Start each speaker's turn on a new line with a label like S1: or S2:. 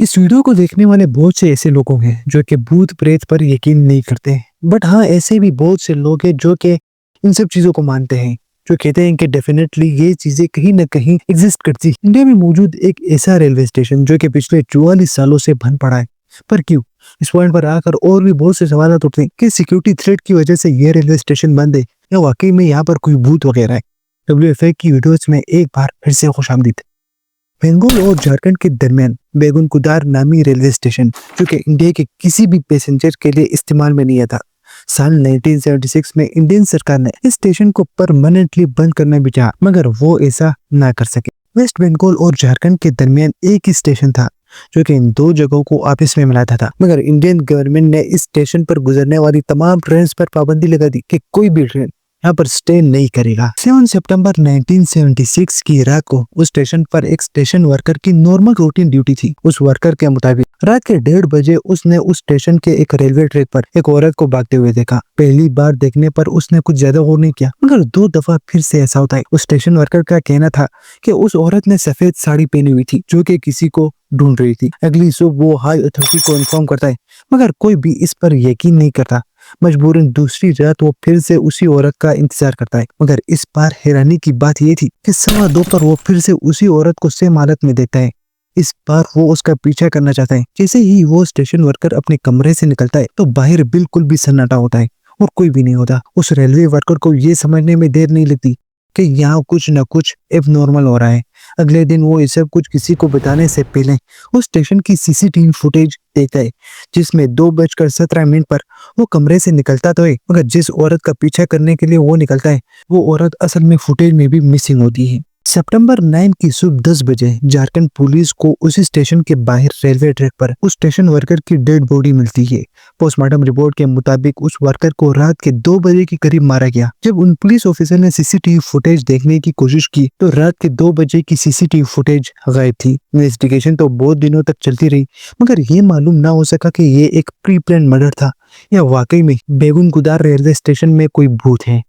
S1: इस वीडियो को देखने वाले बहुत से ऐसे लोग हैं जो कि भूत प्रेत पर यकीन नहीं करते, बट हाँ, ऐसे भी बहुत से लोग हैं जो कि इन सब चीजों को मानते हैं, जो कहते हैं कि डेफिनेटली ये चीजें कहीं ना कहीं एग्जिस्ट करती हैं। इंडिया में मौजूद एक ऐसा रेलवे स्टेशन जो कि पिछले 44 सालों से बंद पड़ा है, पर क्यों? इस पॉइंट पर आकर और भी बहुत से सवाल उठते हैं कि सिक्योरिटी थ्रेट की वजह से ये रेलवे स्टेशन बंद है या वाकई में यहाँ पर कोई भूत वगैरह है। WFA की वीडियोस में एक बार फिर से खुशामदीद। बंगाल और झारखंड के दरमियान बेगुनकुदार नामी रेलवे स्टेशन, जो कि इंडिया के किसी भी पैसेंजर के लिए इस्तेमाल में नहीं आता। साल 1976 में इंडियन सरकार ने इस स्टेशन को परमानेंटली बंद करना भी चाहा, मगर वो ऐसा ना कर सके। वेस्ट बंगाल और झारखंड के दरमियान एक ही स्टेशन था जो कि इन दो जगहों को आपस में मिलाता था, मगर इंडियन गवर्नमेंट ने इस स्टेशन पर गुजरने वाली तमाम ट्रेन पर पाबंदी लगा दी कि कोई भी ट्रेन यहाँ पर स्टे नहीं करेगा। 7 सितंबर 1976 की रात को उस स्टेशन पर एक स्टेशन वर्कर की नॉर्मल रूटीन ड्यूटी थी। उस वर्कर के मुताबिक रात के 1:30 बजे उसने उस स्टेशन के एक रेलवे ट्रैक पर एक औरत को भागते हुए देखा। पहली बार देखने पर उसने कुछ ज्यादा गौर नहीं किया, मगर 2 दफा फिर से ऐसा होता है। उस स्टेशन वर्कर का कहना था कि उस औरत ने सफेद साड़ी पहनी हुई थी जो कि किसी को ढूंढ रही थी। अगली सुबह वो हाई अथॉरिटी को इन्फॉर्म करता है, मगर कोई भी इस पर यकीन नहीं करता। मजबूरन दूसरी रात वो फिर से उसी औरत का इंतजार करता है, मगर इस बार हैरानी की बात ये थी कि 2:15 पर वो फिर से उसी औरत को सेम हालत में देखता है। इस बार वो उसका पीछा करना चाहता है। जैसे ही वो स्टेशन वर्कर अपने कमरे से निकलता है तो बाहर बिल्कुल भी सन्नाटा होता है और कोई भी नहीं होता। उस रेलवे वर्कर को ये समझने में देर नहीं लगती कि यहाँ कुछ न कुछ एबनॉर्मल हो रहा है। अगले दिन वो ये सब कुछ किसी को बताने से पहले उस स्टेशन की CCTV फुटेज देखता है, जिसमें 2:17 पर वो कमरे से निकलता तो है, मगर जिस औरत का पीछा करने के लिए वो निकलता है वो औरत असल में फुटेज में भी मिसिंग होती है। सितंबर 9 की सुबह 10 बजे झारखंड पुलिस को उसी स्टेशन के बाहर रेलवे ट्रैक पर उस स्टेशन वर्कर की डेड बॉडी मिलती है। पोस्टमार्टम रिपोर्ट के मुताबिक उस वर्कर को रात के 2 बजे के करीब मारा गया। जब उन पुलिस ऑफिसर ने CCTV फुटेज देखने की कोशिश की तो रात के 2 बजे की CCTV फुटेज गायब थी। इन्वेस्टिगेशन तो बहुत दिनों तक चलती रही, मगर ये मालूम ना हो सका कि ये एक प्री प्लान मर्डर था या वाकई में बेगुनकुदार रेलवे स्टेशन में कोई भूत है।